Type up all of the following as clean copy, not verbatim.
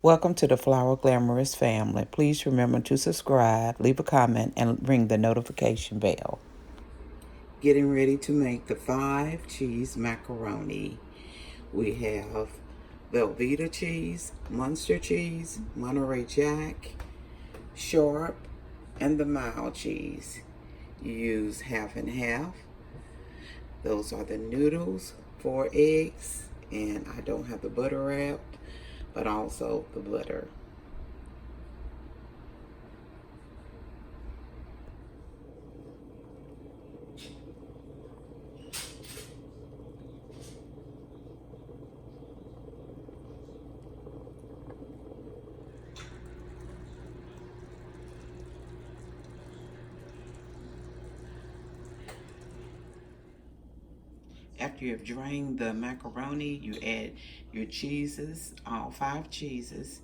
Welcome to the Flower Glamorous family. Please remember to subscribe, leave a comment, and ring the notification bell. Getting ready to make the 5 cheese macaroni. We have Velveeta cheese, Munster cheese, Monterey Jack, Sharp, and the mild cheese. You use half and half. Those are the noodles, 4 eggs, and I don't have the butter wrapped, but also the butter. After you have drained the macaroni, you add your cheeses, all 5 cheeses,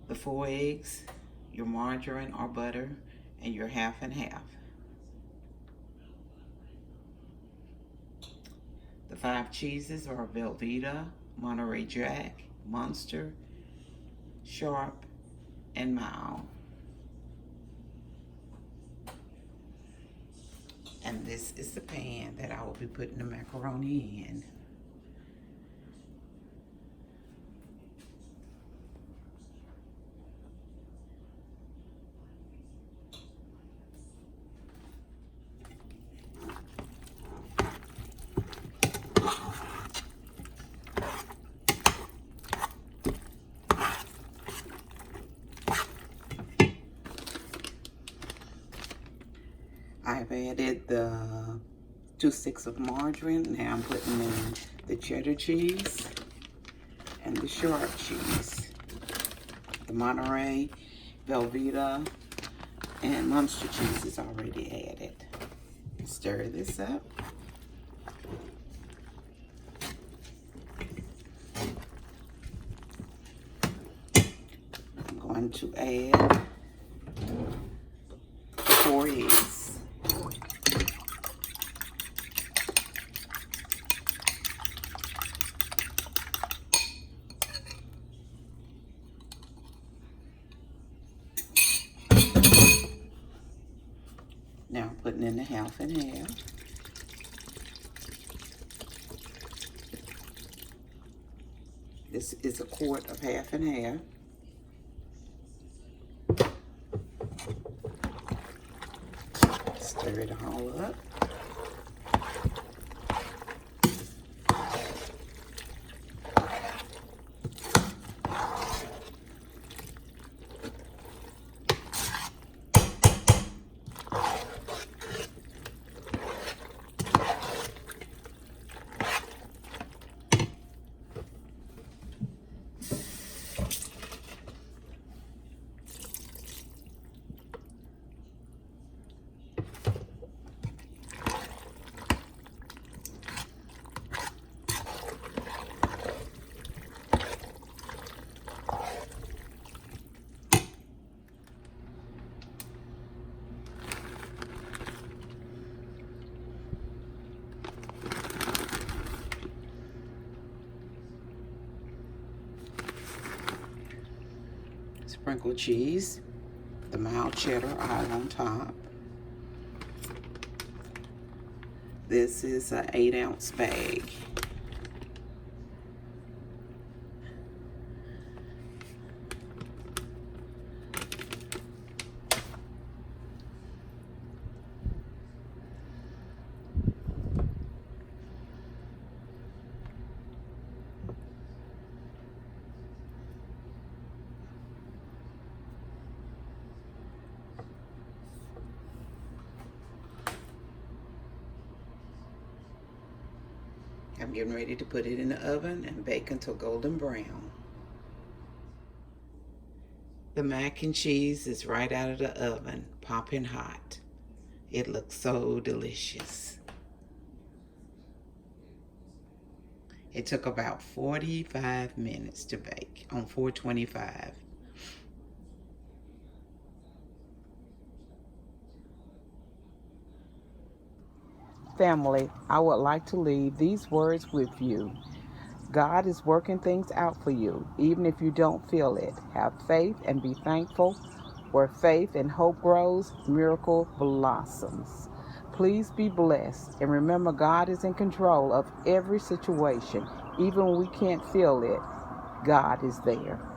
the 4 eggs, your margarine or butter, and your half and half. The 5 cheeses are Velveeta, Monterey Jack, Munster, Sharp, and mild. And this is the pan that I will be putting the macaroni in. I've added the 2 sticks of margarine. Now I'm putting in the cheddar cheese and the Sharp cheese, the Monterey, Velveeta, and Munster cheese is already added. Stir this up. I'm going to add 4 eggs. Now I'm putting in the half and half. This is a quart of half and half. Stir it all up. Sprinkle cheese, the mild cheddar all on top. This is an 8-ounce bag. I'm getting ready to put it in the oven and bake until golden brown. The mac and cheese is right out of the oven, popping hot. It looks so delicious. It took about 45 minutes to bake on 425. Family, I would like to leave these words with you. God is working things out for you, even if you don't feel it. Have faith and be thankful. Where faith and hope grows, miracle blossoms. Please be blessed, and remember God is in control of every situation. Even when we can't feel it, God is there.